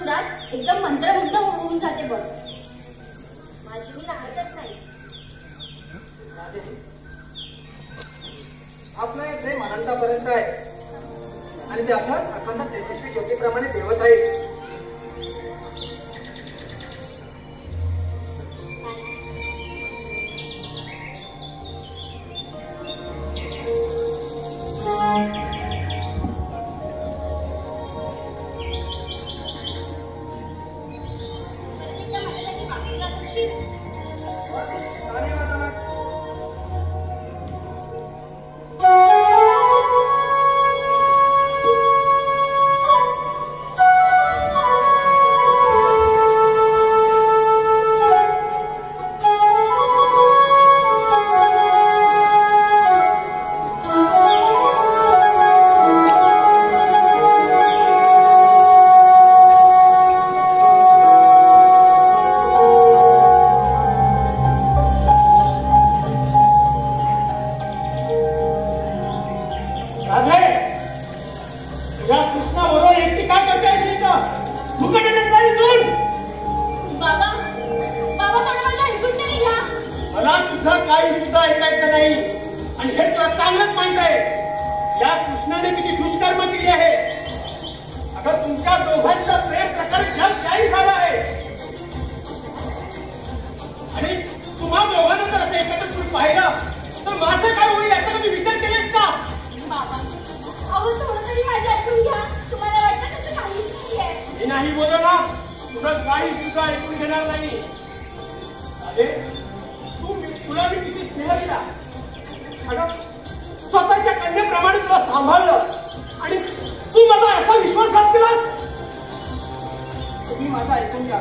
सुरात एकदम मंत्रमुग्ध होऊन जाते बघ. माझी मी राहतच नाही. आपलं हे प्रेम अनंतापर्यंत आहे आणि ते आपण अखंड तेजस्वी ज्योतीप्रमाणे देवत आहे. स्वतःच्या कन्येप्रमाणे तुला सांभाळलं आणि तू माझा असा विश्वासघात केलास. तुम्ही माझा ऐकून घ्या.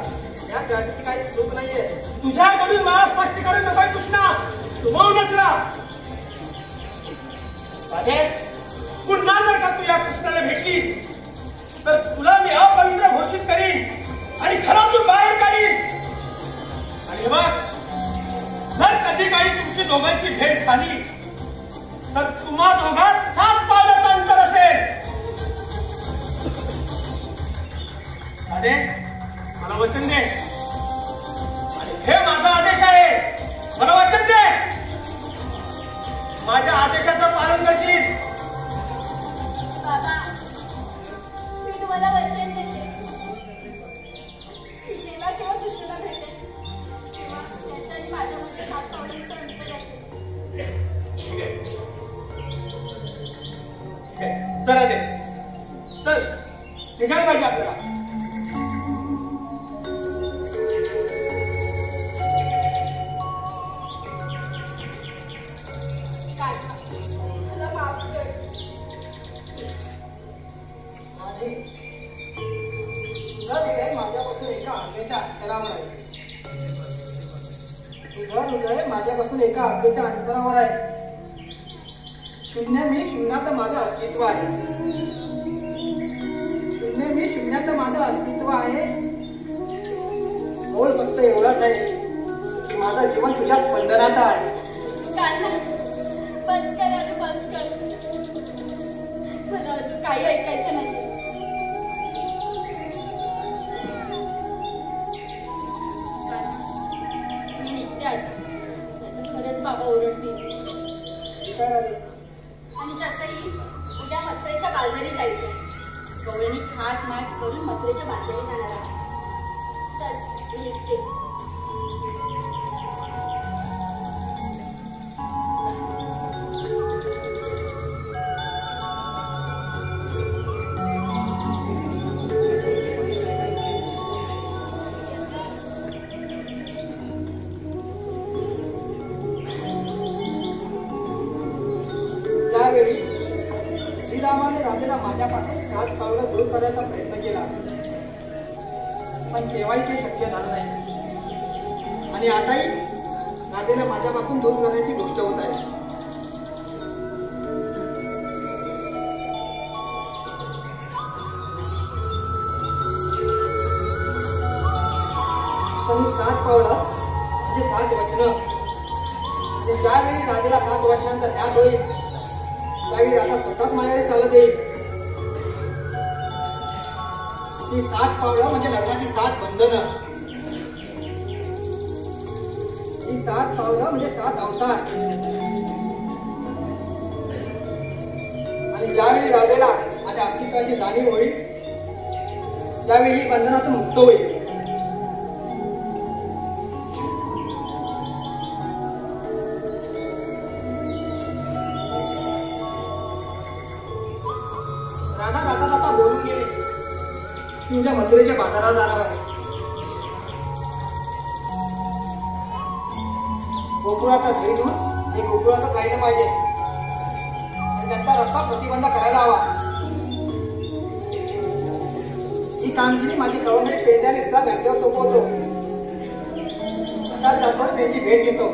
या त्याची काही चूक नाहीये. तुझ्याकडून मला स्पष्टीकरण नकोय कृष्णा. तुम्हाच राहा. पुन्हा जर का तू या कृष्णाला भेटलीस तर तुला मी अपवित्र घोषित करीन आणि घरातून बाहेर काढीन. आणि मग जर कधी काही तुमची दोघांची भेट झाली तर तुम्हा दोघांत 7 पावलाचं अंतर असेल. अरे मला वचन दे. आणि हे माझा आदेश आहे. मला वचन दे. माझ्या आदेशाचं पालन करशील. बाबा मी तुम्हाला वचन देते. जेव्हा केव्हा कृष्णाला भेटेल तेव्हा त्याच्या आणि माझ्यामध्ये 7 पावलांचं अंतर असेल. चला दे. चल निघायला पाहिजे आपल्याला. मला माफ कर. तुझं हृदय माझ्यापासून एका आंब्याच्या अंतरावर आहे. तुझं हृदय माझ्यापासून एका आंब्याच्या अंतरावर आहे. शून्य मी शून्यात माझं अस्तित्व आहे. शून्य मी शून्यात माझं अस्तित्व आहे. बोल फक्त एवढाच आहे की माझं जीवन तुझ्या स्पंदनात आहे. बस कर आणि बस कर. मला अजून काही ऐकायचं नाही. मी निघते आता. खरंच बाबा ओरडतील. आणि तसंही उद्या मथुरेच्या बाजारी जायचं. गवळणी थाट-माट करून मथुरेच्या बाजारी जाणार आहे. चल मी निघते. त्यावेळी श्रीरामाने राधेला माझ्यापासून 7 पावलं दूर करायचा प्रयत्न केला, पण तेव्हाही ते शक्य झालं नाही. आणि आताही राधेला माझ्यापासून दूर करण्याची गोष्ट होत आहे. पण 7 पावलं म्हणजे 7 वचनं. ज्यावेळी राधेला 7 वचनांचा ज्ञात होईल त्यावेळी आता स्वतःच माझ्याकडे चालत येईल. ही 7 पावलं म्हणजे लग्नाची 7 बंधनं. ही 7 पावलं म्हणजे 7 अवतार. आणि ज्यावेळी राधेला माझ्या अस्तित्वाची जाणीव होईल त्यावेळी ही बंधनातून मुक्त होईल. राधा जाता जाता बोलून गेली की उद्या मथुरेच्या बाजारात जाणार आहे. गोकुळाचा घरी घेऊन हे गोकुळाचं राहिलं पाहिजे आणि त्यांचा रस्ता प्रतिबंध करायला हवा. ही कामगिरी माझी सवंगडी पेंद्याने सुद्धा त्यांच्यावर सोपवतो. असाच जातो त्यांची भेट घेतो.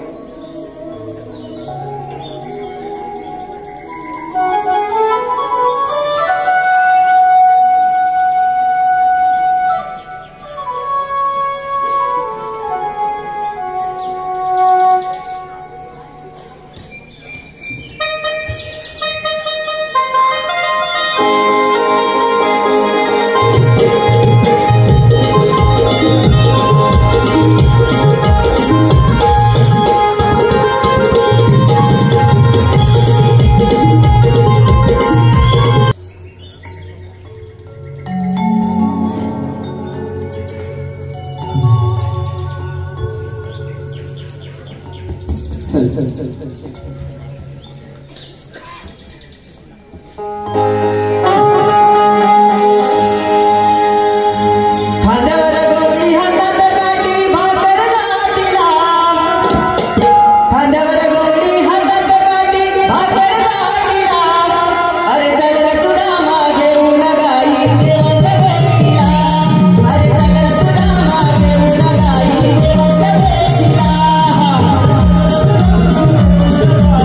Bye.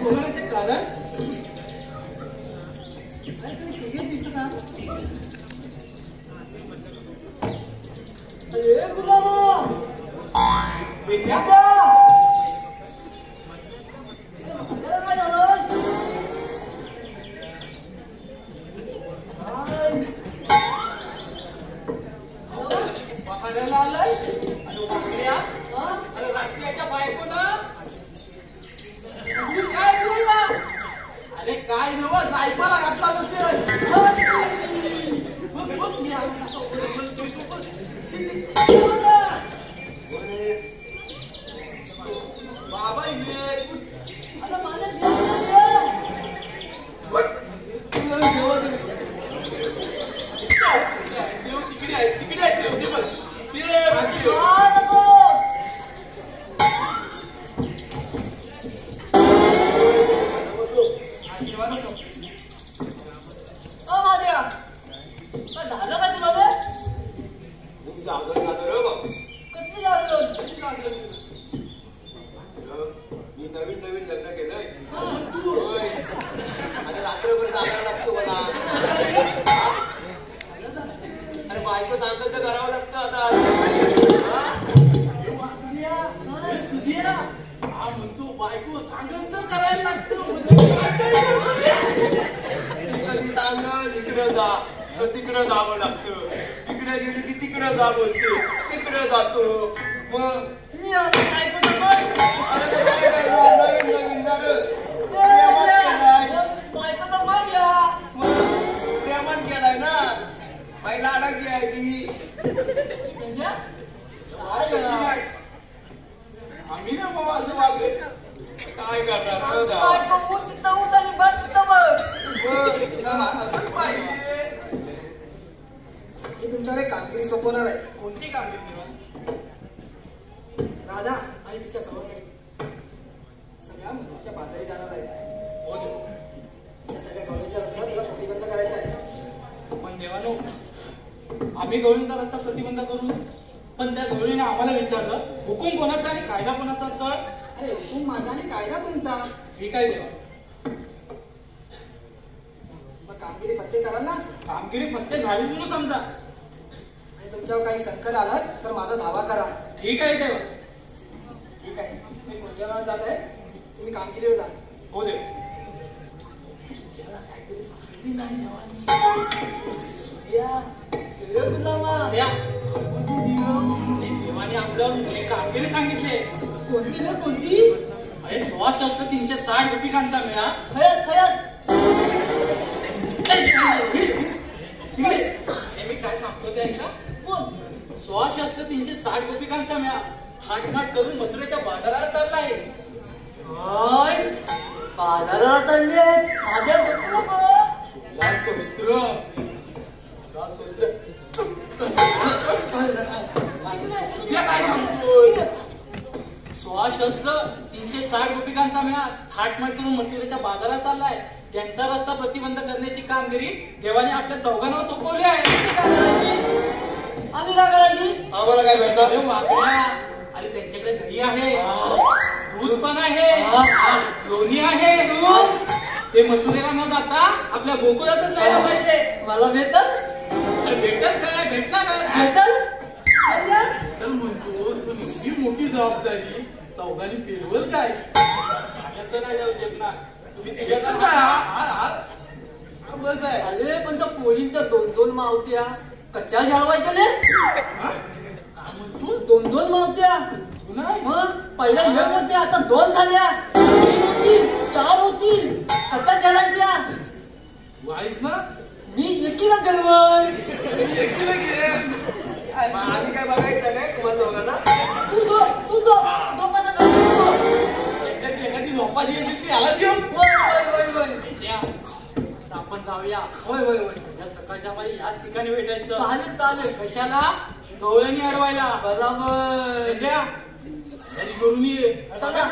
बोलवण्याचे कारण तिघे दिसतात. अरे गुलाबा बेटा काय झालं? पकडायला आलाय आणि वाकड्या अरे रात्रीच्या बायको ना काय केलं? अरे काय नवं जायपाला घातला नसेल. बघ बघ मी असं बोलतोय तू बघ. बाबा ये आता मला देव तिकडे आहे देव ते बघ ते आशीर्वाद असो. महादेवा काय झालं काय तुला रे? खूप जागरण झालं रे बघ. कसली जागरण? मी नवीन लग्न केलंय. होय. आता रात्रभर जागायला लागतो मला. अरे बायको सांगत तर करावं लागतं आता. सुधिया हा म्हणतो बायको सांगत तर करायला लागतं. कधी सांग तिकडं जा तर तिकडं जावं लागतं. तिकडे गेली की तिकडं जा बोलते. तिकडं जातो. मग मी आता काय करतो बघ. नवीन बायको तर मारल्या. प्रेमान केलाय ना. पहिला अडायची आहे ती. आम्ही ना बाबा असं वागले काय करणार बायको तिथं उतारली बस तिथं बघ. असं पाहिजे. मी तुमच्याकडे कामगिरी सोपवणार आहे. कोणती कामगिरी? राधा आणि तिच्या सवंगडी सगळ्या मथुरेच्या बाजारी जाणार आहेत. या सगळ्या गवळीचा रस्ता तुला प्रतिबंध करायचा आहे. पण देवानो आम्ही गवळीचा रस्ता प्रतिबंध करू. पण त्या गवळीने आम्हाला विचारलं हुकूम कोणाचा आणि कायदा कोणाचा. तर अरे हुकूम माझा आणि कायदा तुमचा. ठीक आहे देवा. मग कामगिरी फत्ते कराल ना. कामगिरी फत्ते झाली म्हणून समजा. आणि तुमच्यावर काही संकट आलं तर माझा धावा करा. ठीक आहे देवा. ठीक आहे मी कुंजनात जात आहे. तुम्ही कामगिरीवर जा. हो देव. देवाने आपलं कामगिरी सांगितले. कोणती तर कोणती? अरे 16,360 रुपयांचा मेळा. खयत खयत मी काय सांगतो ते ऐका. 16,360 रुपयांचा मेळा थाटमाट करून मथुरेच्या बाजाराला चालला आहे. बाजाराला चालले माझ्या शस्त्र काय सांगतोय. 16,360 रुपयांचा मेळा थाटमाट करून मथुरेच्या बाजारात चाललाय. त्यांचा रस्ता प्रतिबंध करण्याची कामगिरी देवाने आपल्या चौघांवर सोपवली आहे. आम्ही काय करायची? आम्हाला काय भेटणार? अरे वाकड्या अरे त्यांच्याकडे दही आहे दूध पण आहे लोणी आहे. ते मथुरेला न जाता आपल्या गोकुळातच जायला पाहिजे. मला भेटल भेटल काय भेटणार भेटल म्हणतो ही मोठी जबाबदारी चौघांनी पेलवल काय नाही जाऊ शकणार. तुम्ही बस आहे. अरे पण त्या पोलींच्या 2-2 मावत्या कशा जाळवायच्या रे? काय म्हणतो 2-2 मावत्या. नाही मग पहिल्या एक होत्या आता 2 झाल्या. 3 होतील 4 होतील कशा जाळायच्या? वाईस ना मी एकीला जळवण. एकटीला घेईन. आधी काय बघायचं काय तुम्हाला दोघांना? तू कसा करतो? त्याच्यात एखादी झोपा द्यायची ती आला देऊ. वय आता आपण जाऊया. वय या सकाळच्या बाई याच ठिकाणी भेटायचं. चालेल कशाला गवळणी अडवायला. बरोबर द्या घरी करून ये. चला.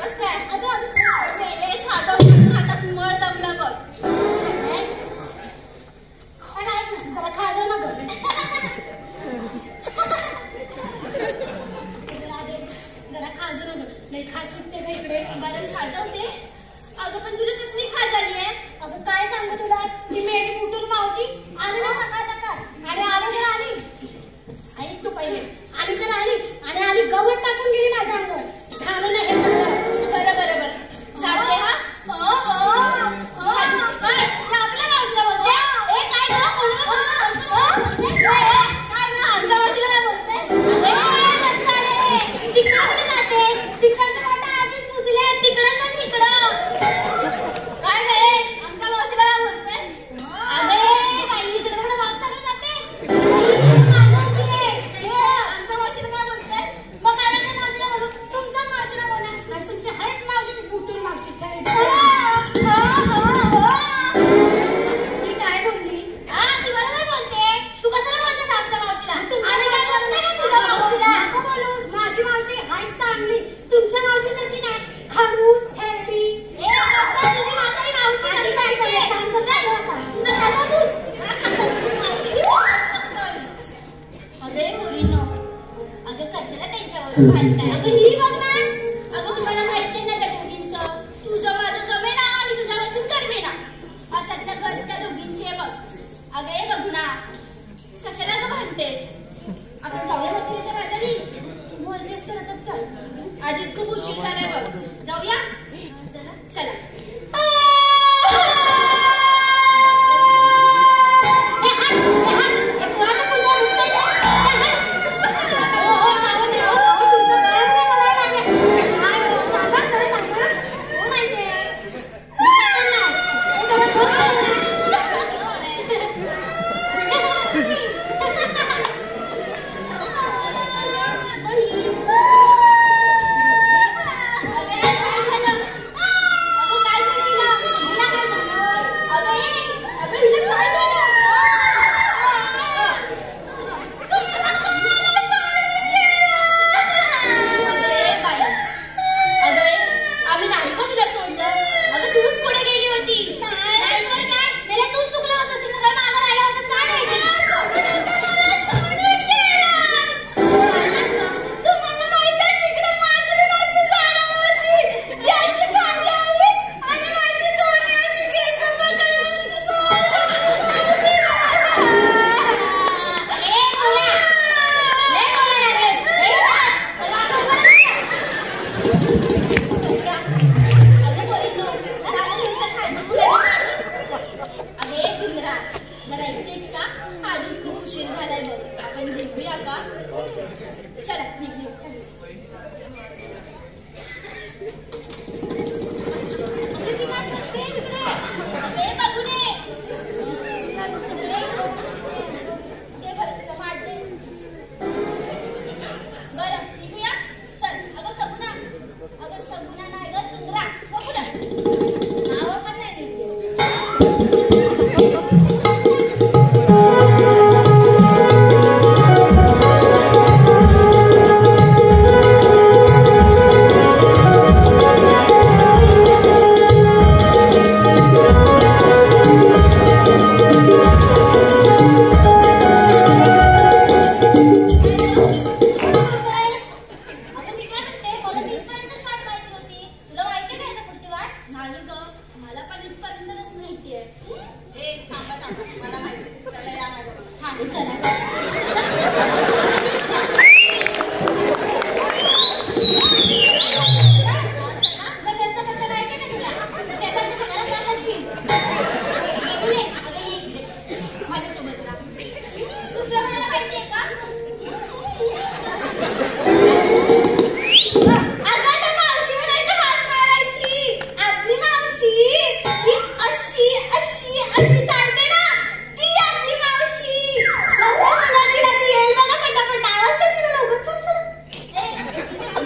बस काय अगं मेले खाजावून हातात मळ जमला बघ. आणि ऐक ना जरा खाजव ना गं. जरा खाजव ना गं. लई खाज सुटते का इकडे. बरं खाजवते. अगं पण तुला कसली खाज आली आहे? अगं काय सांगू तुला ती मेली फुटून मावशी आली ना सकाळ सकाळ आणि आली तर आली. ऐक तू पहिले आली तर आली आणि आली गवत टाकून गेली माझ्या अंगावर. झालं ना हे सगळं. बरं बरं बरं झाडते हा. काय ते आपल्या मावशीला बोलते. ए काय गं बोलते. काय गं आमच्या मावशीला काय बोलते. अगं मस्ताने तिकडे कुठे जाते. तिकडचं वाटा आधीच पुजले तिकडं जा तिकडं. काय गे आमच्या मावशीला काय बोलते. अरे बाई तिकडे वागताना जाते. आमच्या मावशीला काय बोलते. मग काय म्हणते मावशीला बोलू. तुमच्याच मावशीला बोला आणि तुमची आहेच मावशी फुटून मावशी काय. ती काय बोलली. हा ती बरोबर बोलते. तू कशाला बोलतेस आमच्या मावशीला. आम्ही काय बोलते का तुझ्या मावशीला. नको बोलू. माझी मावशी आहेच चांगली. तुमच्या मावशीसारखी नाही. खडूस थेरडी. तुझी म्हातारी मावशी कधी काय करते. तुझं खातो तूच. मावशीची अगं मुलींनो अगं कशाला त्यांच्यावर भांडताय. अगं ही बघ ना. अगं तुम्हाला माहिती ना त्या दोघींचं. तुझं माझं जमेना आणि तुझा माझं जमेना. अशातल्या त्या दोघींची आहे बघ. अगं हे बघ ना कशाला गं भांडतेस. आपण जाऊया मथुरेच्या बाजारी. तू बोलतेस तर आता चल. आधीच खूप उशीर झालाय बघ. जाऊया चला.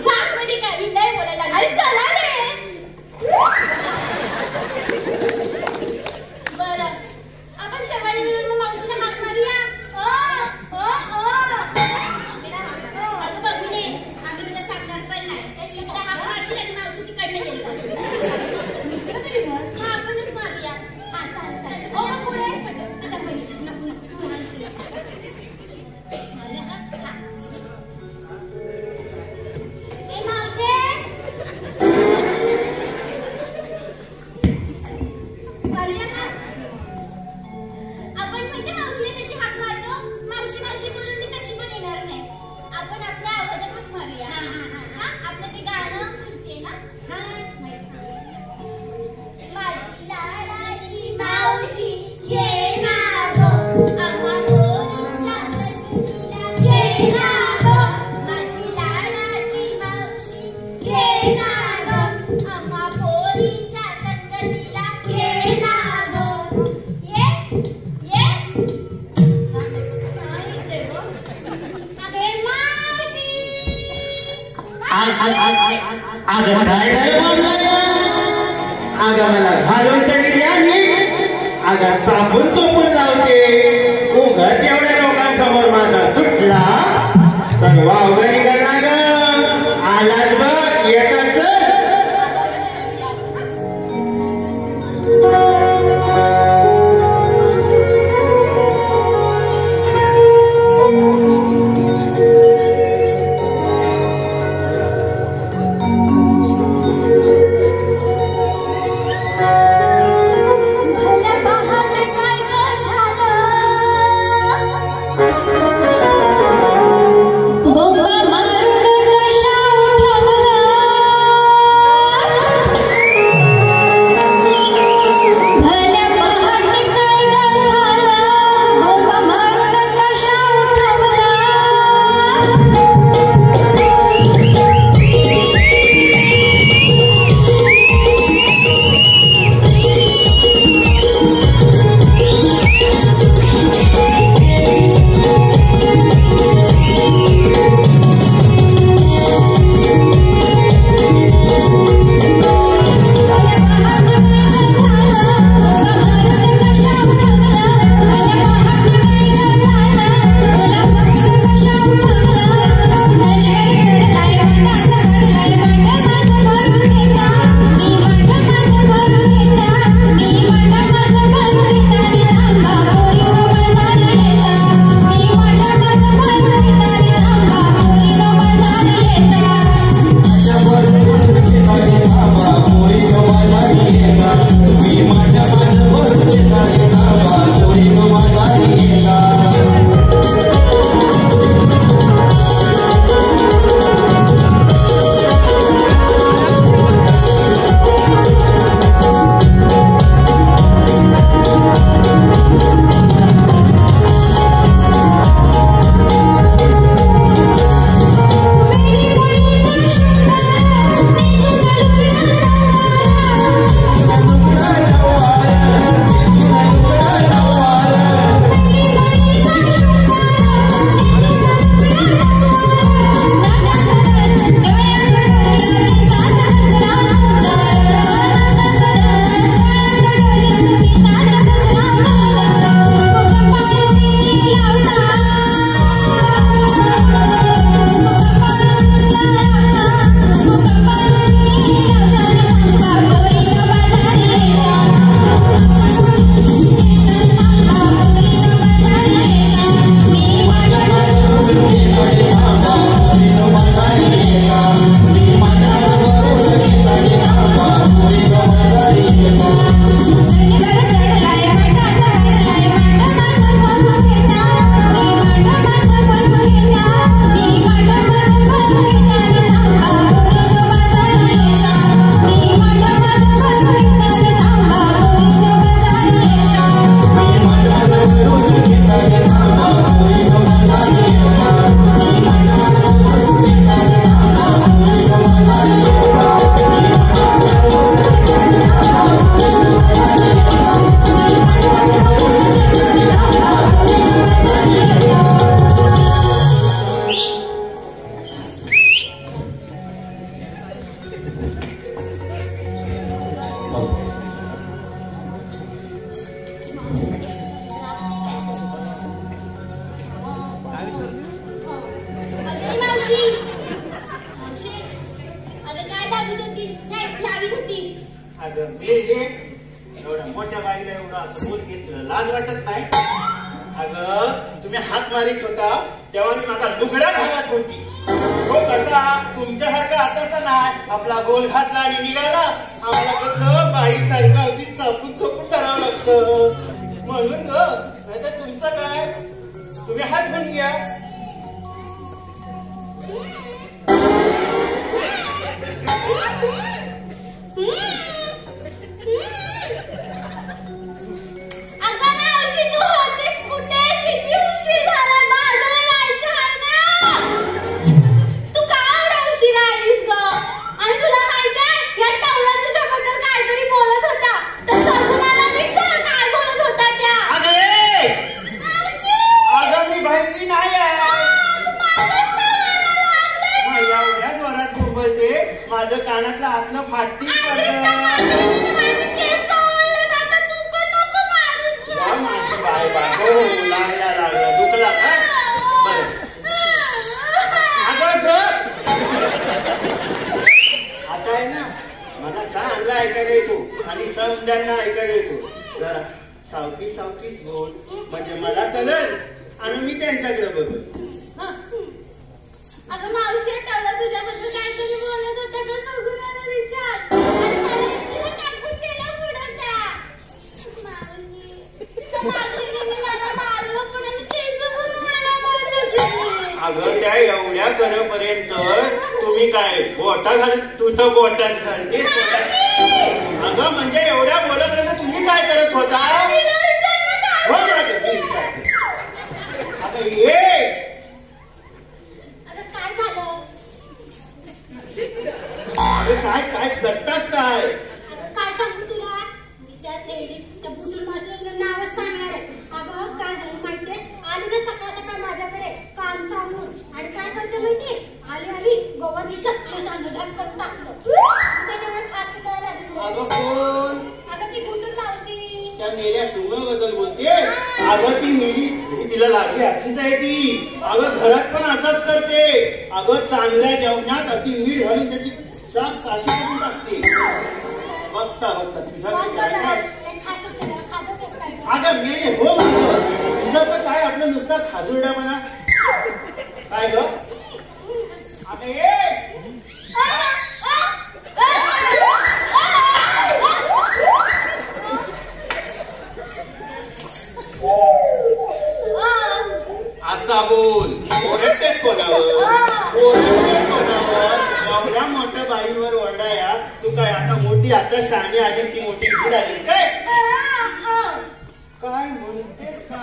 झाड मध्ये काढली अगं काय झालं बोलला? अगं मला घालून तरी द्या नीट. अगं चापून चोपून लावते. उगाच एवढ्या लोकांसमोर माझा सुटला तर वावग निघाला ग. आलाच बघ येताच. एवढ्या मोठ्या बाईला एवढा बोल घेतलं लाज वाटत नाही? अगं तुम्ही हात मारित होता तेव्हा मी माझा लुगडा घालत होती. तो कसा तुमच्यासारखा आताचा नाही, आपला गोल घातला आणि निघाला. आम्हाला कसं बाईसारखं अगदी चापून चोपून करावं लागतं म्हणून ग. नाही तर तुमचं काय, तुम्ही हात धुवून घ्या. माझं कानातलं आतलं फाटतील पडलं. लागला दुखला का बरं आता आहे ना मला चांगलं ऐकायला येतो आणि समजांना ऐकायला येतो. जरा सावकीस सावकीस बोल म्हणजे मला कळलं आणि मी त्यांच्याकडे बघत. अगं मावशी टवला तुझ्याबद्दल काहीतरी बोलत होत्या तर सगुणाला विचार आणि मला एकटीला टाकून केलं पुढं त्या मावशी त्या मावशीने मला मारलं पण आणि केस पण मला माझ्या. अगं त्या एवढ्या करेपर्यंत तुम्ही काय गोटा घाल तू तर गोटाच घालतेस. अगं म्हणजे एवढ्या बोलेपर्यंत तुम्ही काय करत होता. हो अगं ये काय काय करतास काय. अगं काय सांगू तुला मी त्या थेडी त्या बुटून माझ्या नावच सांगणार आहे. अगं काय झालं माहितीये आली ना सकाळ सकाळ माझ्याकडे काम सांगून आणि काय करते माहितीये आली गोवानी केस अंधधात करून टाकलं त्याच्यामुळे हॉस्पिटलला लागली. अगं कोण. अगं ती बुटून मावशी त्या मेल्या शुंगाबद्दल बोलते. अगं ती मेली तिला लागली अशीच आहे ती. अगं घरात पण असंच करते. अगं चांगल्या जेवणात अगदी मीठ घालून त्याची साप काशी करून टाकते. बघता अगं मेले हो तुझं तर काय आपलं नुसतं खाजुरडा म्हणा काय ग. अगं ये असा बोल. ओरडतेस कोणावर एवढ्या मोठ्या बाईवर ओरडाया. तू काय आता मोठी आता शाळी आलीस ती मोठी इथे आलीस काय काय म्हणतेस काय.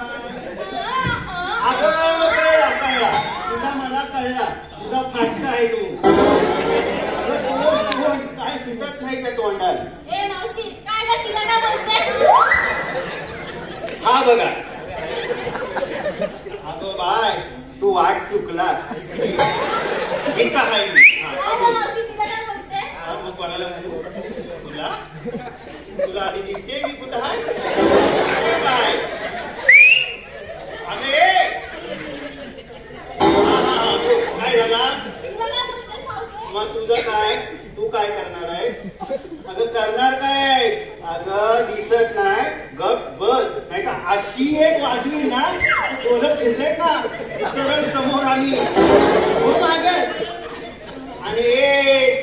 अगं कळला तुझा मला कळला तुझा फाटका आहे तू. काय सुटत नाही त्या तोंडात. ए मावशी काय का तिला काय बोलते. हा बघा अगं बाय तू वाट चुकलास. इथं आहे मी. मावशी तिला काय बोलते. मग कोणाला म्हणू तुला तुला आधी दिसते मी कुठं आहे काय. अगं ये काय झाला मग तुझं काय तू काय करणार आहेस. अगं करणार काय. अगं दिसत नाही गप बस नाही का अशी एक वाजवी ना बोलत फिरलेत ना सरळ समोर आली हो माग आणि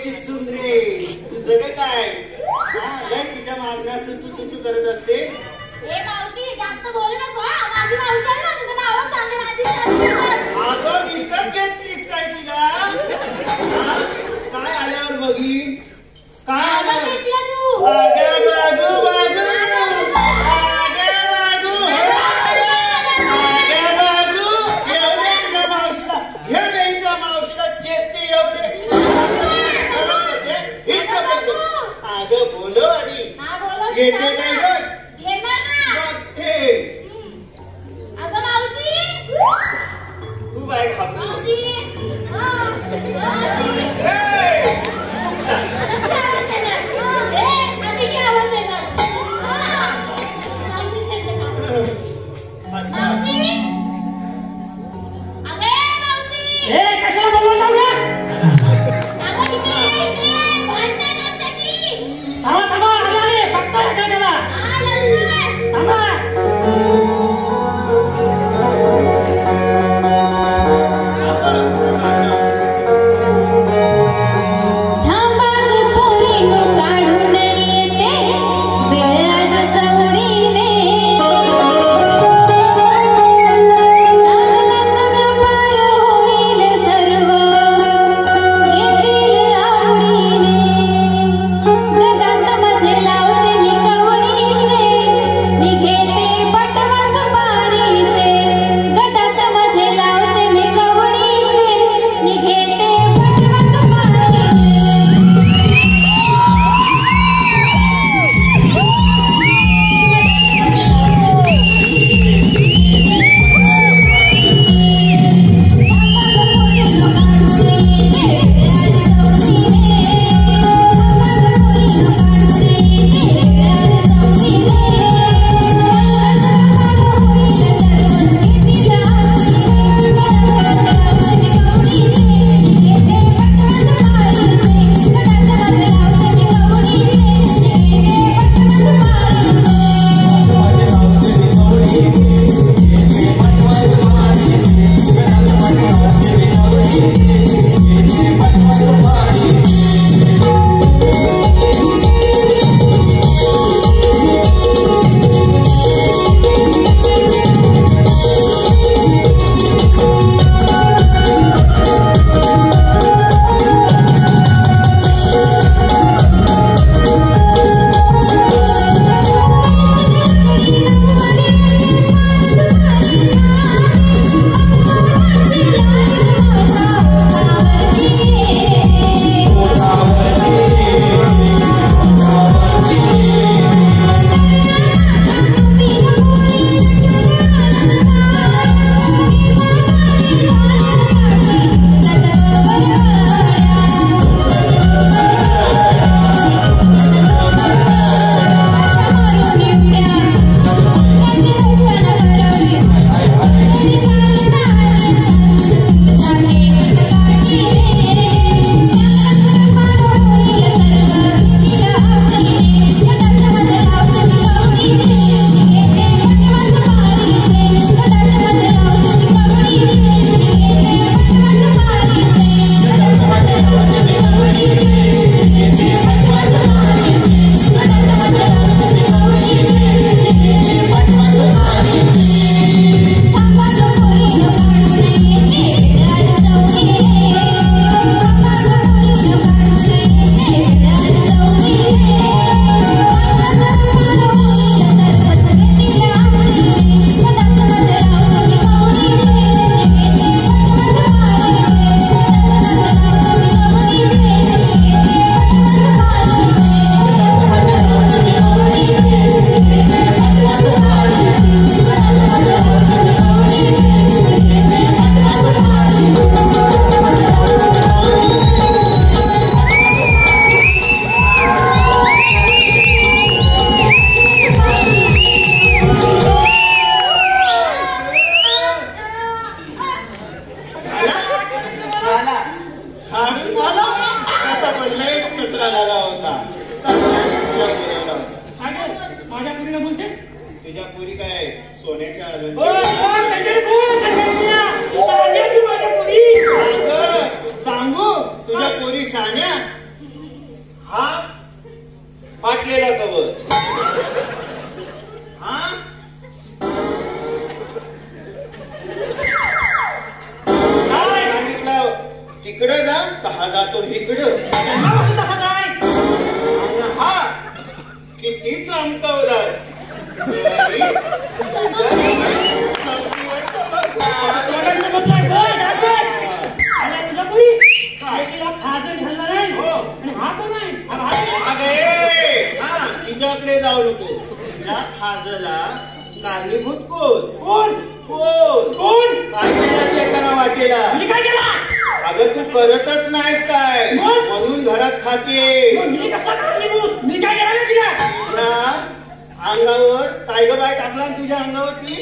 चिचुंद्रे तुझं काय लय तिच्या मागण्या चुचू करत असतेस. ए मावशी जास्त बोलू नको. माझी मावशी आहे ना तुझं नाव सांगेल आधी. अगं विकत घेतलीस काय तिला काय आल्यावर बघीन काय आल्यावर तू बागू बागू बागू मावशीला घे द्यायच्या मावशीला चेचते एवढे. अगं बोलो आधी येते नाही बघ बघते. अगं मावशी तू बाय खातो कशाला बोलवा जाऊया. थांबा थांबा आले बघताय काय त्याला. जत्रा झाला होता. माझ्या पुरीला बोलतेस? तुझ्या पुरी काय सोन्याच्या सांगू तुझ्या पोरी शाण्या हा फाटलेला कवर हा सांगितलं तिकडं जा तर जातो इकडं. हा किती चमकवलास तिच्याकडे जाऊ नको. तुझ्या खाजला कारणीभूत कोण कोण कोण काय केलं शेताना वाटेला? अगं तू करतच नाहीस काय म्हणून घरात खाते. अंगावर काय ग बाय टाकला तुझ्या अंगावरती?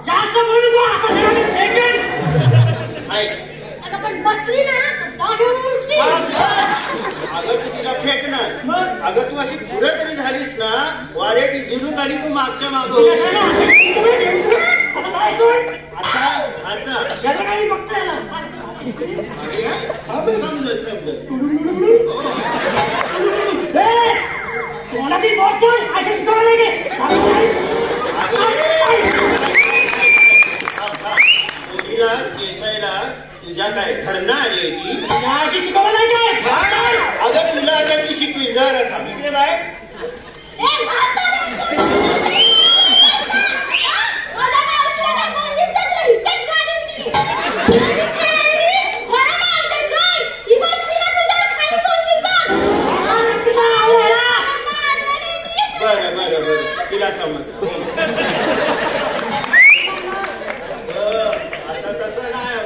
जास्त बोलू नको पण बसली ना अगं तू तिला फेकणार. अगं तू अशी पुढे तरी झालीस ना वाऱ्याची झुलूक आली तू मागच्या माग. समजत समजत चेचायला तुझ्या काय घरना आली ती शिकवलं नाही काय? अगं तुला आता ती शिकवी जरा थांब इकडे बाय. बरं बरं बरं तिला समजलं. असं तसं नाही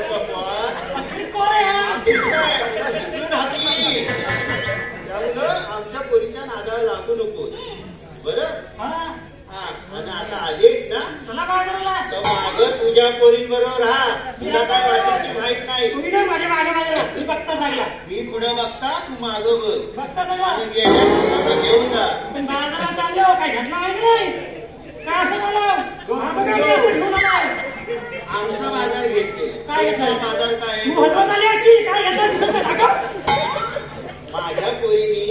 आमच्या पोरीच्या नादाला लागू नको बरं. आणि आता आलीस ना तर माग तुझ्या पोरींबरोबर हा तुला काय वाटायची माहित नाही. मी पुढे बघता तू माग बघ आणि गेल्या घेऊन जा. आमचा बाजार घेतले बाजार काय माझ्या पोरीनी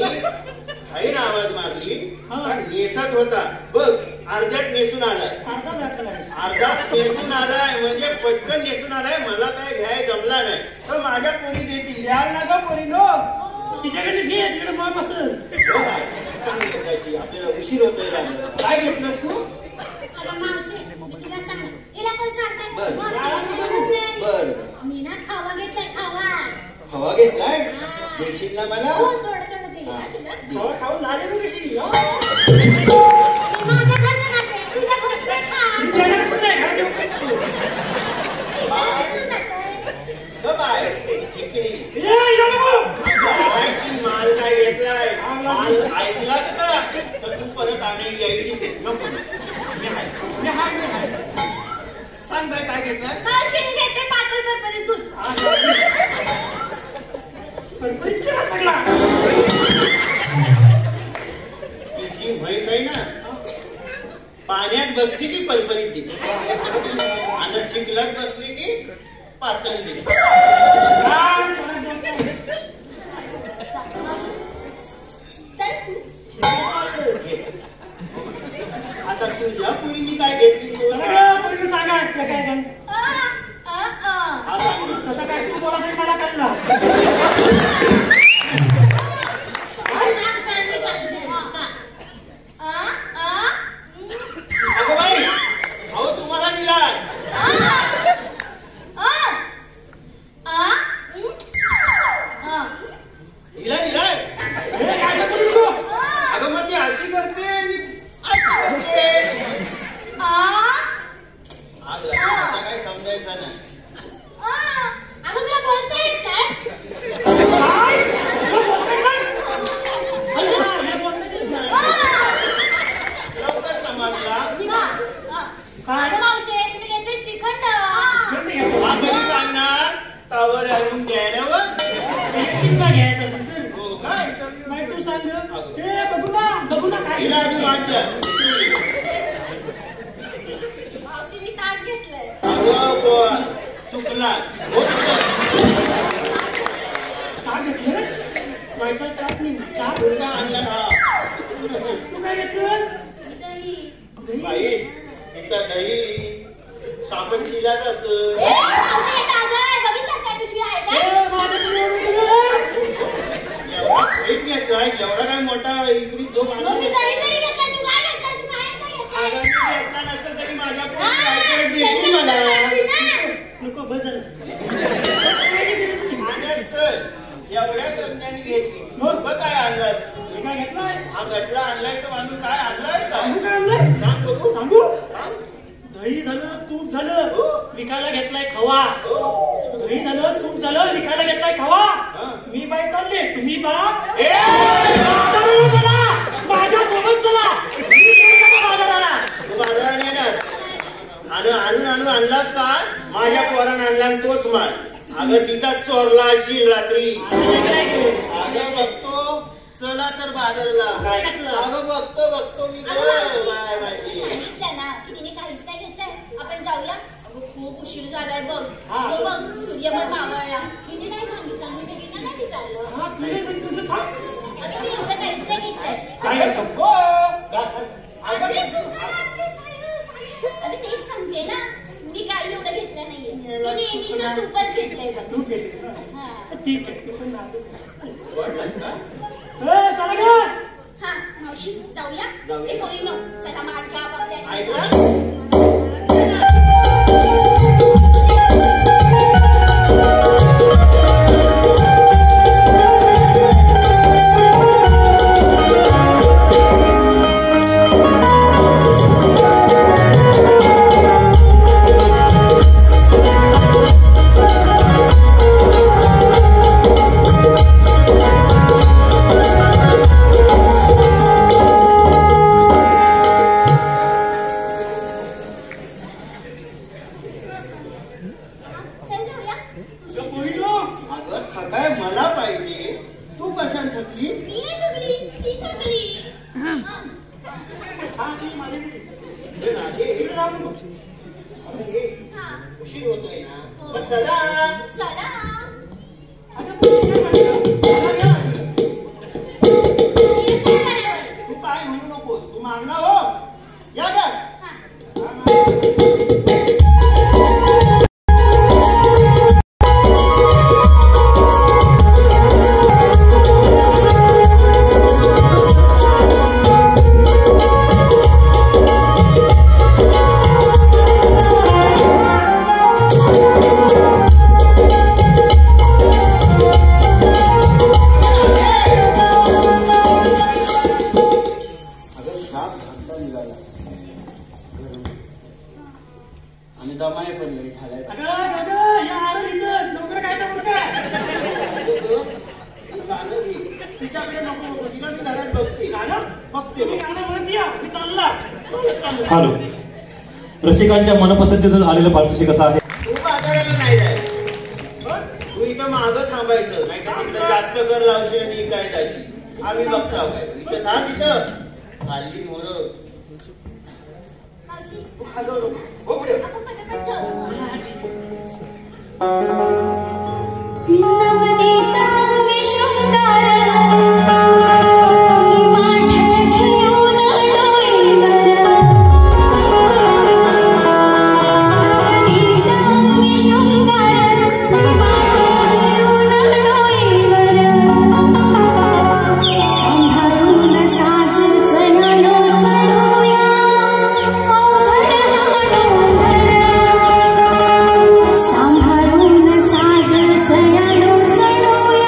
काही आवाज मारली नेसत होता बघ अर्ध्यात नेसून आलाय. अर्ध्यात नेसून आलाय म्हणजे पटकन नेसून आलाय. मला काय घ्याय जमला नाही तर माझ्या पोरी देतील यार ना ग पोरी नो सांगितलं त्याची आपल्याला उशीर होतोय. काय घेतलंस तू? मी ना खावा घेतलाय हवा घेतलाय देशील ना मला? खाऊन झाले मी कशी माझा खर्च नाही तुझा खर्च नाही बाय माल काय घेतलाय माल ऐकलास का तर तू परत आणि यायचीच नको. मी हाय सांग बाय काय घेतलाय? घेते पातळ बरबरीत दूध. तिची म्हैस आहे ना पाण्यात बसली की परपरीत दिली आणि चिखलात बसली की पातळ दिली. आता तुझ्या पोरीने काय घेतली सांगा हा सांग ना. तसं काय तू बोला तरी मला कळलं. अगं बाई अहो तुम्हाला दिलाय हिला दिलाय. अगं मग ती अशी करते काय समजायचं नाही. तुला बोलत पावर आणून द्यायला घ्यायचं असेल तर. हो काय नाही तू सांग. ए बघू ना काय हिला अजून वाटतं. मावशी मी ताक घेतलंय. अगं बोल चुकलास. ताक घेतलं व्हायचा ताक नाही चहा मुलगा आणला ना. तू काय घेतलंस. बाई तिचा दही तापण शिलाच असं. ए, मावशी हे ताजं आहे. बघितलंस काय तुझी आहे काय? एक घेतलाय एवढा काय मोठा इकडे जो मग मी दही तरी घेतलं. तू काय घेतलं? तू काय घेतलं? आगामी घेतला नसेल तरी माझ्या हा, देतील मला. सांगशील ना? नको बस झालं. आणि चल एवढ्या समजाने घेतली मग काय आणलास. हे काय घेतलाय. हा गटला आणलाय तर आम्ही काय आणलाय सांगू काय आणलंय. सांग बघू. सांगू. सांग. दही झालं तूप झालं हो. विकायला घेतलाय खवा. हो. दही झालं तूप झालं विकायला घेतलाय खवा. हा. मी बाय चालले तुम्ही बा ए! चला माझ्या सोबत चला. बाजाराला तू बाजाराने येणार आणून आणून आणलास का. माझ्या पोरानं आणला आणि तोच माल. अगं तिचा चोरला असेल रात्री. अगं बघतो चला तर बाजारला. काय घेतलं. अगं बघतो मी अगं मावशी, काय आपण माहिती. सांगितलं ना की तिने काहीच नाही घेतलंय. आपण जाऊया. अगं खूप उशीर झालाय बघ. हा. हो बघ सूर्य पण मावळला. तिने नाही सांगितलं. मी तिने नाही विचारलं. हा, तुझे तुझं सांग. अगं मी एवढं काहीच नाही घेतलंय. काय करतो. हो. अरे तू काय आणतेस? अगं तेच सांगते ना. मी काही एवढं घेतलं नाहीये. मी नेहमीच तूपच घेतलंय बघ. तू घेतली. हा. ठीक आहे तू पण चला ग. हा मावशी जाऊया. जाऊया. ए पोरीनो चला माठ घ्या आपापल्या. ऐकलं. चल जाऊया. उशीर पोरीनो. झाला. अगं थकाय मला पाहिजे. तू कशाने थकलीस. ती नाही थकली. ती थकली. हा ती माझ्याकडे. हे राधे, इकडे जाऊन बघ. अगं ये. हा. उशीर होतोय ना. हो. मग चला. चला. आता पोरी काय म्हणते. चला घ्या आधी. ये काय करायचं? तू काय म्हणू नकोस. तू मागणार हो. या ग. हा. अगं साप घातला निघाला. आणि दमाय पण लई झालाय. अगं या आरल इथंच लवकर काय तर बरं काय. गाणं घे. तिच्याकडे नको नको. तिला मी घरात बसते. गाणं बघते तुम्ही बघ. गाणं म्हणत या मी चालला. चाललो. हॅलो रसिकांच्या मनपसंतीतून आलेलं पारितोषिक कसं आहे. तू बाजाराला नाही जायचं. तू इथं मागं थांबायचं. नाही तर तिकडे जास्त कर लावशी आणि काय जाशी. आम्ही बघतो काय. इथं थांब तिथं. खाल्ली मोरं. मावशी तू खालो नको. हो पुढे. आपण पटापट जाऊ मग. नवनीतांगी शृंगार माठ घेऊन डोईवर नवनीतांगी शृंगार माठ घेऊन डोईवर सांभाळून साज सयानो चढूया अवघड मनोहर सांभाळून साज सयानो चढूया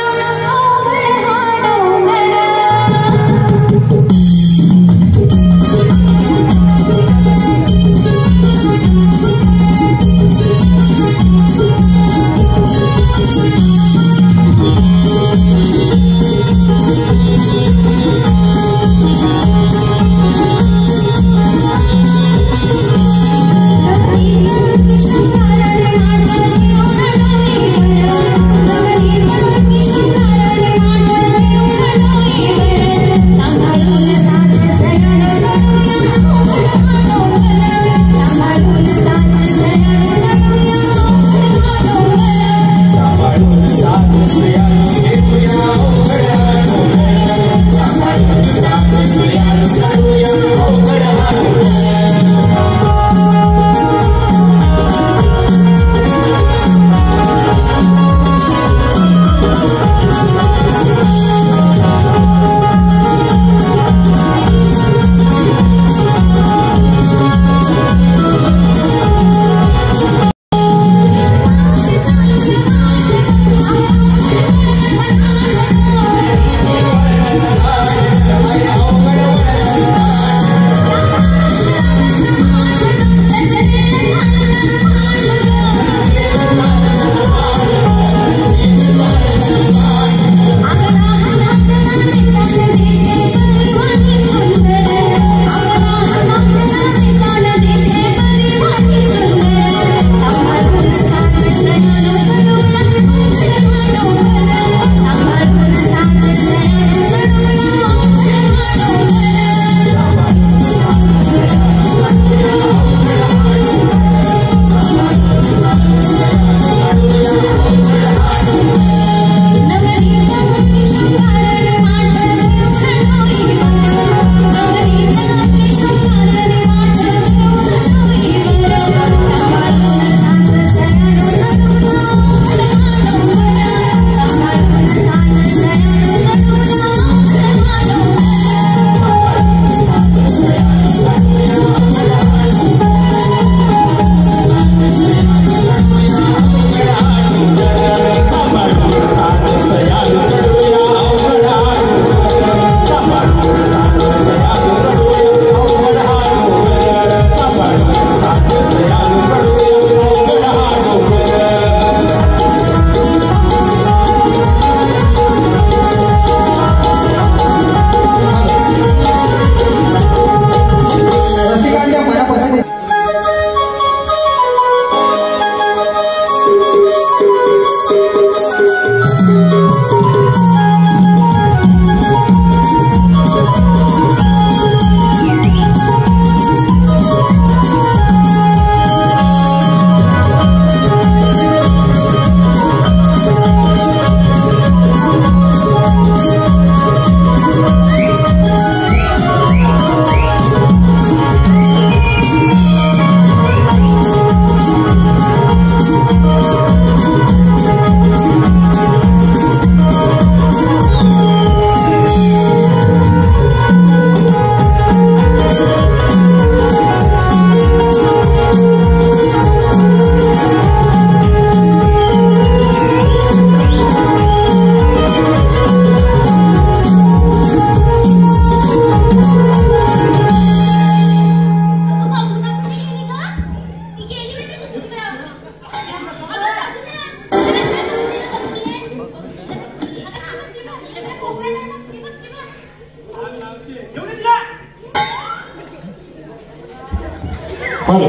हॅलो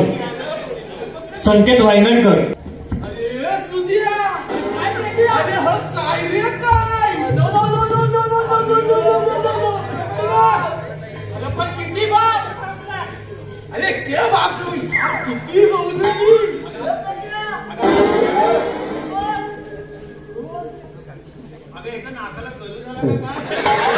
संकेत वायंगणकर. अरे सुधीरा अरे हो काय रे काय no no no no no no no no no no no अरे पण किती बाप अरे क्या बाप रे किती बोलू अगं एका नाकाला करू झाला का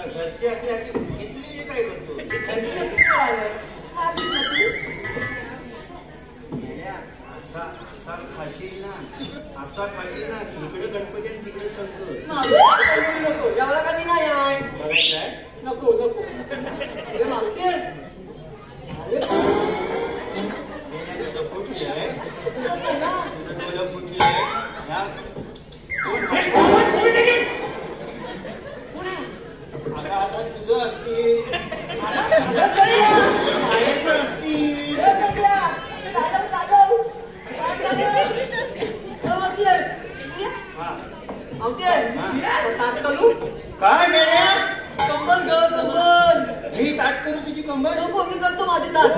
घरची असल्या की घेतली काय करतो असा खाशील ना इकडे गणपती आणि तिकडे शंकर नको एवढा कमी नाही आहे काय नको नको अरे मागते अरे फुटली आहे तुझं डोलं फुटली आहे ह्या अगं आता तुझं असतील मायाचं असतील काय गेल्या कंबल ग कंबल मी ताट करू तुझी कंबर नको मी करतो माझी ताट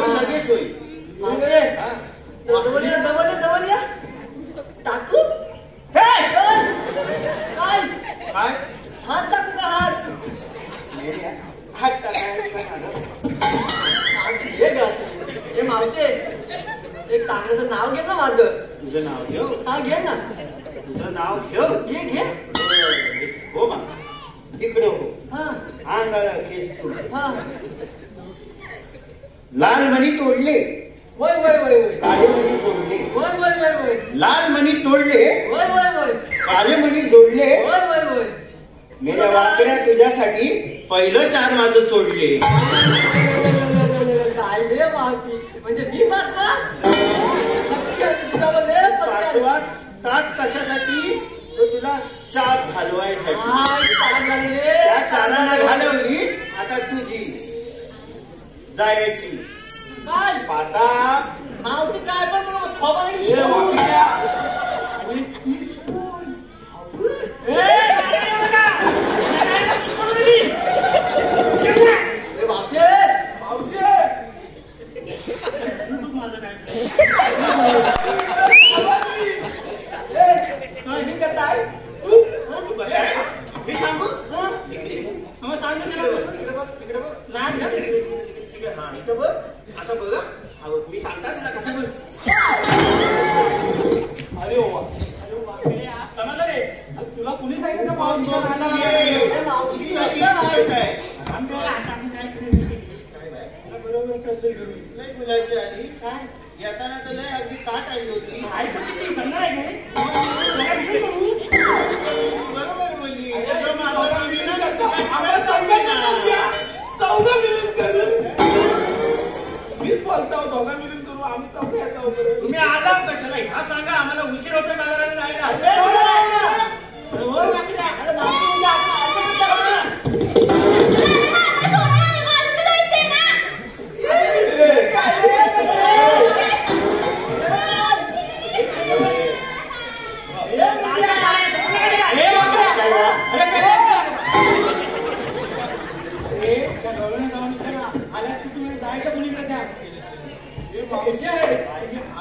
लगेच होईल मागते दवलिया दवलिया दवलिया टाकू काय काय काय हात टाकू का हात हात टाकायला हे मावते एक चांगल्याचं नाव घे ना माझं तुझं नाव घेऊ हा घे ना तुझं नाव घेऊ घे घे हो मा इकडे हो हा अंगाला केस तू हा लाल मणी तोडले वय वय वय वय काळे मणी जोडले वय वय वय वय लाल मणी तोडले वय वय वय काळे मणी जोडले वय वय वय मेल्या वाकड्या तुझ्यासाठी पहिलं चार माझं सोडले काय रे मावती म्हणजे मी पाचवा ताच कशासाठी तो तुला साप घालवायसाठी त्या चारांना घालवली आता तुझी जायची काय पाता मावती काय पण थोबा मी सांगू हा इथं बघ असं बघ मी सांगता तुला कसं बघ अरे समजलं रे तुला कुणी सांगितलं लय मुलाशी आली येताना तर लय अगदी ताट आली होती बरोबर बोलली मीच बोलतो दोघा मिळून करू आम्ही चौघ तुम्ही आला कशाला हा सांगा आम्हाला उशीर होतोय बाजाराला जायला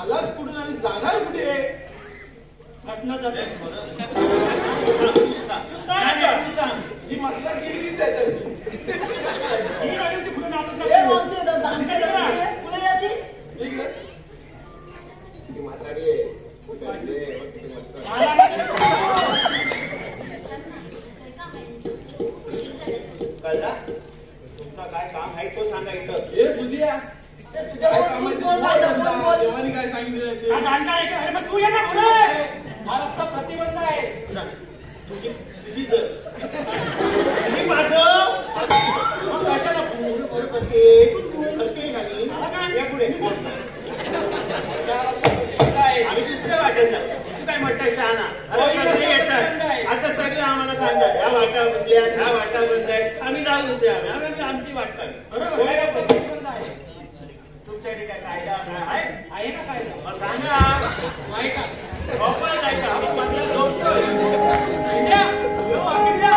आलाच कुठून आणि जाणार कुठे जी मसला केलीच आहे कळला तुमचा काय काम आहे तो सांगा इथं हे सुधिया काय देवानी काय सांगितलं ते जाणकार आहे का तू ये ना पुढे हा रस्ता प्रतिबंध आहे तुझी जर तुम्ही माझं कशाला करते आम्ही दुसऱ्या वाटेत जाऊ तू काय म्हणताय शहाणा असं सगळे येतात असं सगळे आम्हाला सांगतात ह्या वाटा बदल्या ह्या वाटा बंद आहेत आम्ही जाऊ दुसऱ्या आम्ही आमची वाट काढू काय कायदा काय आहे ना काय मग सांगा आहे का प्रॉपर काय का मधला झोपतोय आयडिया यो आयडिया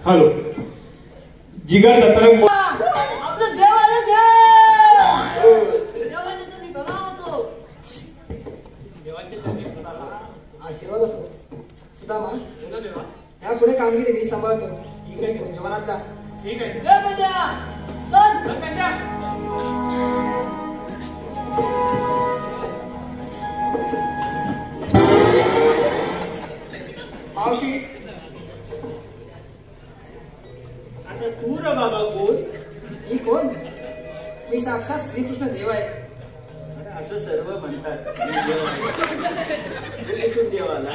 हॅलो जिगर दत्ताराम आपलं देव आलं देव देवाने तर निघाला होतो आशीर्वाद असो सुदामा या पुढे कामगिरी मी सांभाळतो तुम्ही कुंजवनात जा ठीक आहे मावशी आता तू रे बाबा कोण ही कोण मी साक्षात श्रीकृष्ण देव आहे असं सर्व म्हणतात. कुठून देवाला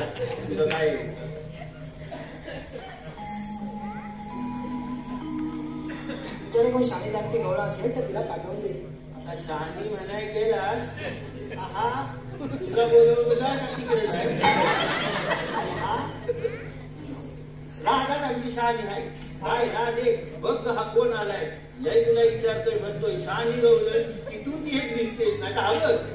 तुझं काय? तुझ्याकडे कोण शाणी जाणती गवळा असेल तर तिला पाठवून दे. आता शहाणी म्हणाय गेलास, हा तुला बोलवला का तिकडे जाय? हा राधात आमची शहाणी आहे. काय राधे बघ हा कोण आलाय, लय तुला विचारतोय म्हणतोय शहाणी गवलं की तू ती एक दिसतेस ना का? हवं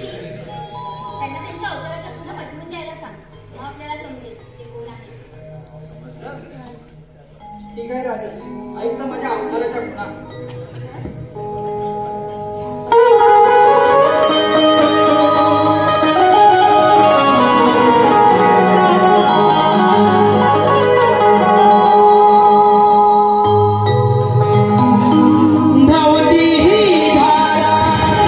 त्यांना त्यांच्या अवताराच्या पुन्हा पाठवून द्यायला सांग. मग आपल्याला समजेल ते कोण आहे. ठीक आहे राधे, ऐक तर माझ्या अवताराच्या खुणा. धावती ही धारा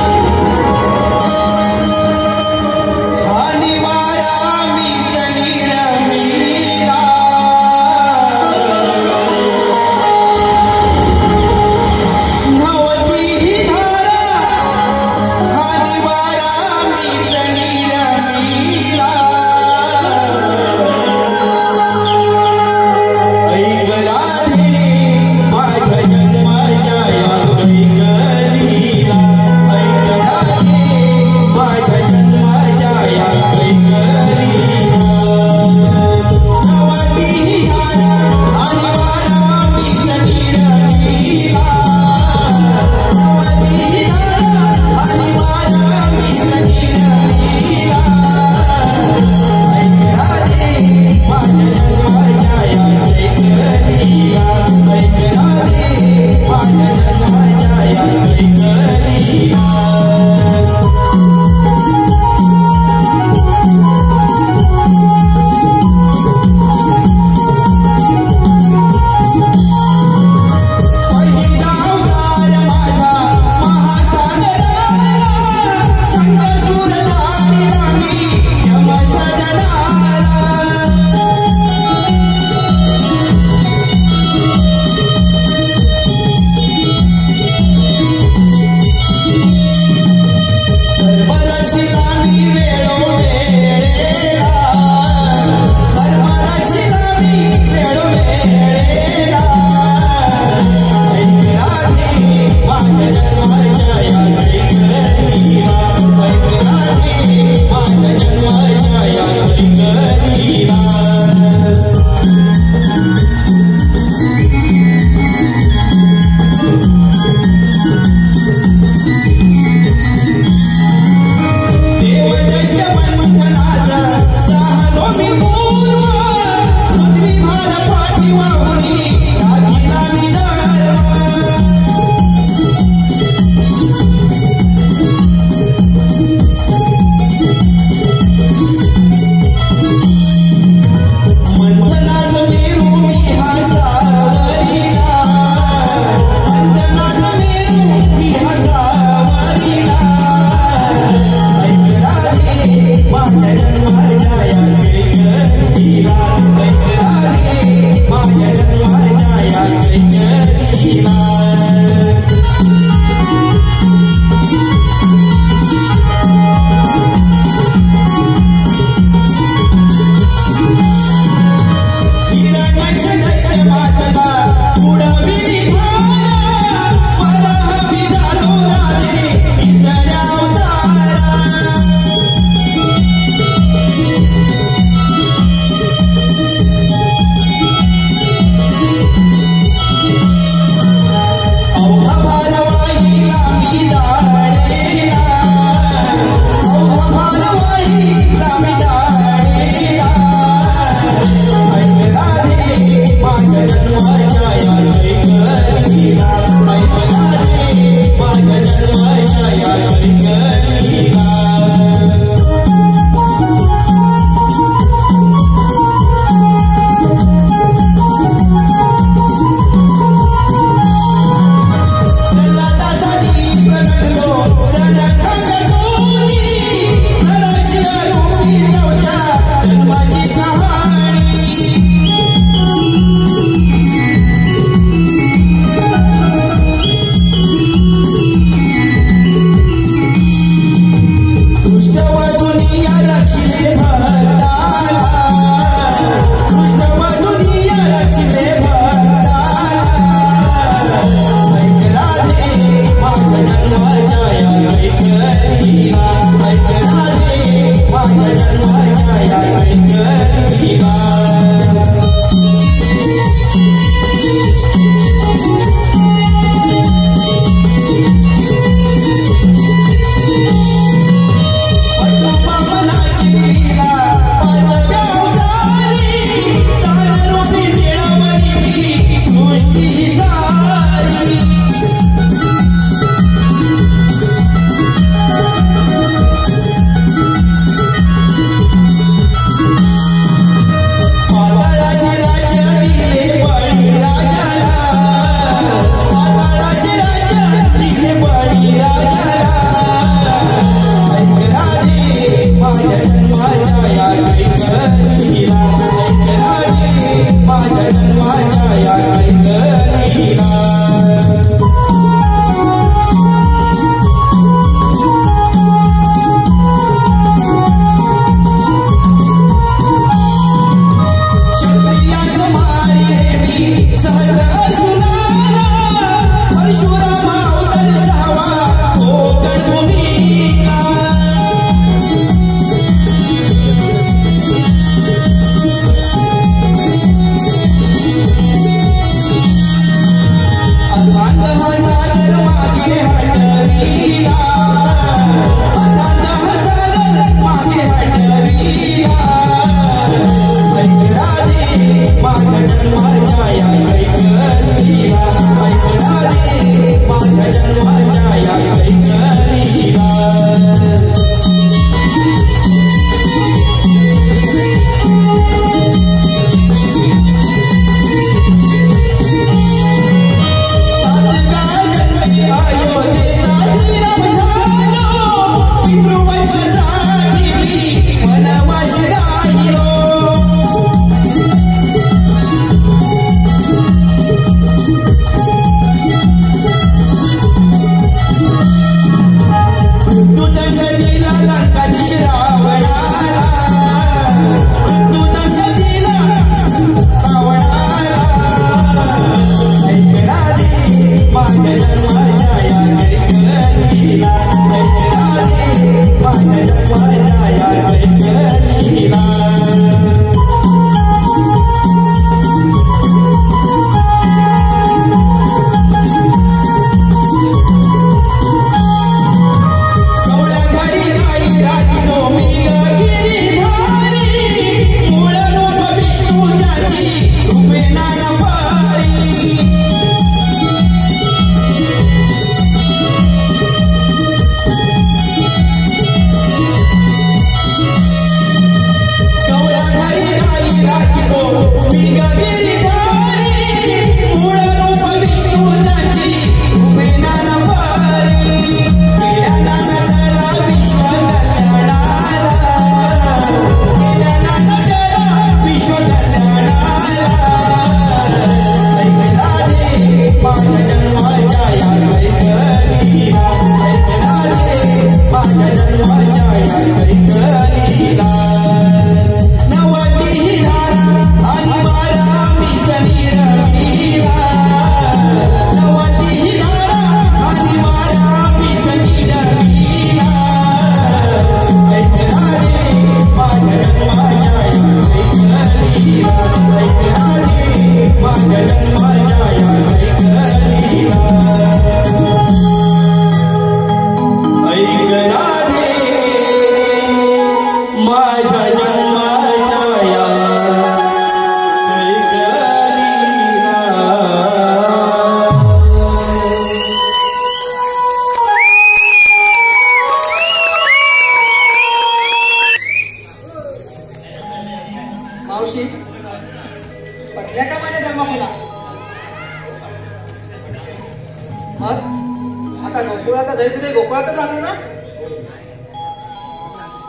सदैव ते गोकुळातच राहणार ना?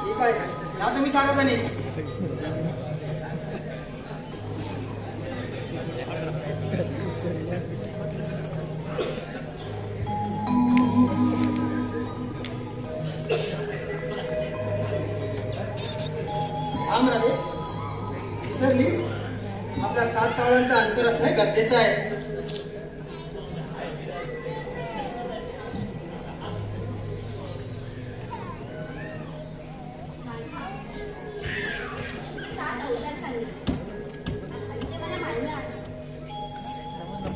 ठीक आहे, या तुम्ही साराजणी. थांब राधे, विसरलीस? आपल्या 7 पावलांचं अंतर असणं गरजेचं आहे. सात अवतार सांगितले आणि ते मला मान्य आहे.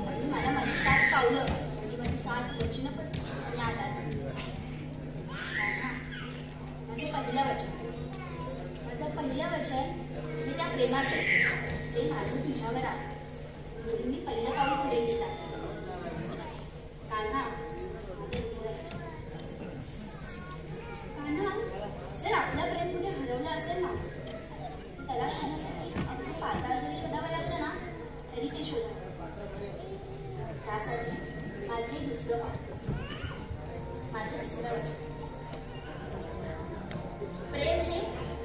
आणि मला माझी 7 पावलं म्हणजे माझी 7 वचनं पण ज्ञात आहेत. माझं पहिलं वचन हे त्या प्रेमाचं जे माझं तुझ्यावर आहे, म्हणून मी पहिलं पाऊल पुढे घेत आहे. कान्हा, माझं दुसरं वचन. कान्हा, जर आपलं प्रेम कुठे हरवलं असेल ना, तर त्याला शोधण्यासाठी अगदी पाताळ जरी शोधावं लागलं ना, तरी ते शोधा. त्यासाठी माझं हे दुसरं पाऊल, माझं तिसरं वचन. प्रेम हे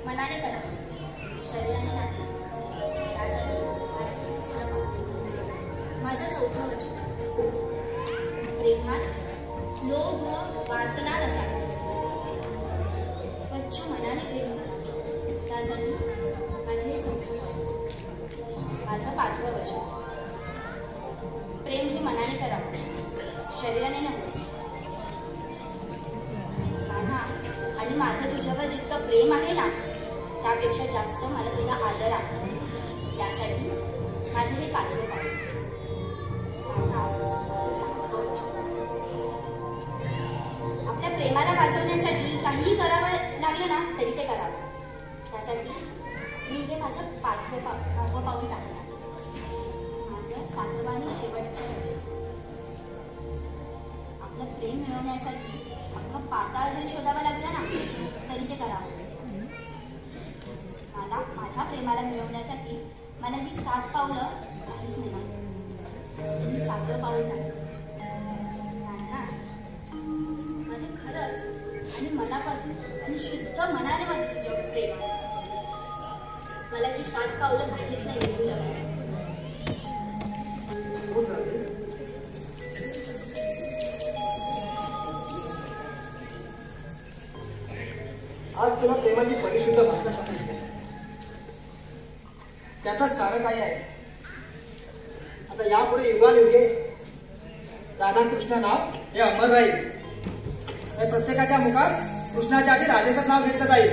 मनाने करावं, शरीराने नाही. त्यासाठी माझं हे तिसरं पाऊल, माझं चौथं वचन. प्रेमात लोभ वासना नसावी, स्वच्छ मनाने प्रेम करावे. त्यासाठी माझं हे चौथं पाऊल, माझं 5वं वचन. प्रेम हे मनाने करावं, शरीराने नव्हे. आणि माझं तुझ्यावर जितकं प्रेम आहे ना, त्यापेक्षा जास्त मला तुझा आदर आहे. त्यासाठी माझं हे 5वं पाऊल, आपल्या प्रेमाला वाचवण्यासाठी काहीही करावं लागलं ना, तरी ते करावं. त्यासाठी मी हे माझं 6वं पाऊल टाकलं, माझं 7वं आणि शेवटचं वचन. आपलं प्रेम मिळवण्यासाठी अख्खं पाताळ जरी शोधावं लागलं ना, तरी ते करावं. मला माझ्या प्रेमाला मिळवण्यासाठी मला ही 7 पावलं काहीच नाही. मी 7वं पाऊल टाकलं. माझं खरंच आणि मनापासून आणि शुद्ध मनाने माझं तुझ्यावर प्रेम आहे. मला ही 7 पावलं काहीच नाही तुझ्यावर. आज तुला प्रेमाची परिशुद्ध भाषा समजली. त्यातच सारं काही आहे. आता यापुढे युगानुयुगे राधाकृष्ण नाव हे अमर राहील. प्रत्येकाच्या मुखात कृष्णाच्या आधी राधेचं नाव घेतलं जाईल.